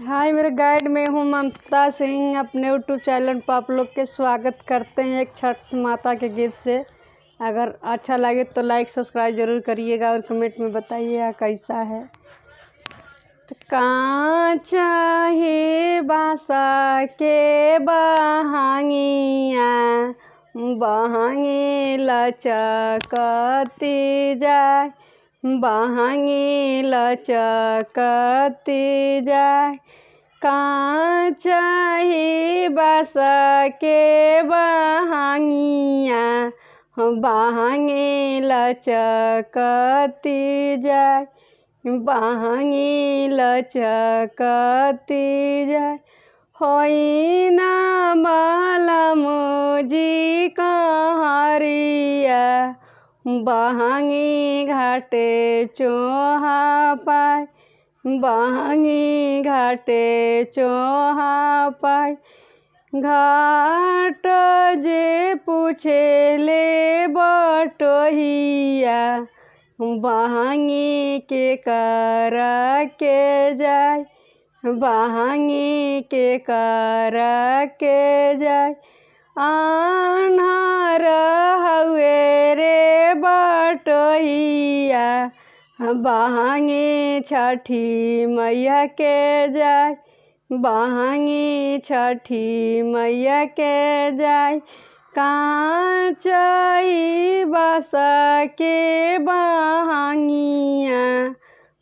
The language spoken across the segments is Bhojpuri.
हाय मेरे गाइड, मैं हूँ ममता सिंह। अपने यूट्यूब चैनल पर आप लोग के स्वागत करते हैं एक छठ माता के गीत से। अगर अच्छा लगे तो लाइक सब्सक्राइब ज़रूर करिएगा और कमेंट में बताइएगा कैसा है। तो कांचा ही बासा के बहांगिया बहांगी लचकती जाए, बहांगी लचकती जाए। कांचा ही बासा के बहांगिया बहांगी लचकती जाए, बहांगी लचकती जाए। होई ना बालमुजी कहरिया बहांगी घाटे चोहा पाए, बहांगी घाटे चोहा पाए। घाट जे पूछे ले बटोहिया बहांगी के करा के जाए, बहांगी के करा के जाए। आन्हर हउए रे बटोहिया बहांगी छठी मैया के जाए, बहांगी छठी मैया के जाए। कांचा ही बासा के बहांगिया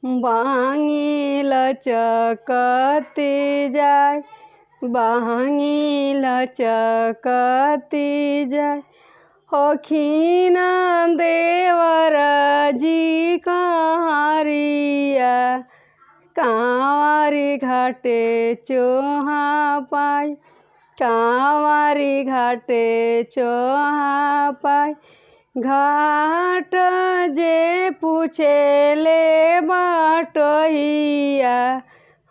बहांगी लचकती जाए, बहांगी लचकती जाए। होखिन देवर जी कहरिया कांवरी घाटे चोहा पाए, कांवरी घाटे चोहा पाए। घाट जे पूछे ले बटोहिया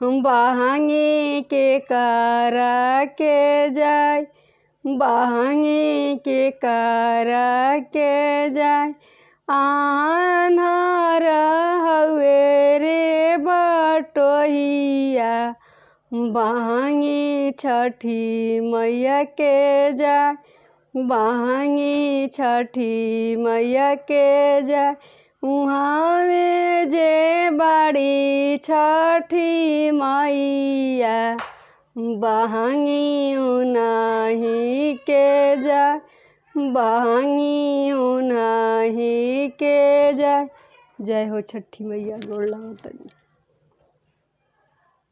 बहांगी के करा के जाए, बहांगी के करा के जाए। आन्हर हउए रे बटोहिया बहांगी छठी मैया के जाए, बहांगी छठी मैया के जाए। उहाँ में जे बाड़ी छठी मैया बहांगी उनाही के जाए, बहांगी उनाही के जाए। जय हो छठी मैया। गोड़ लागत।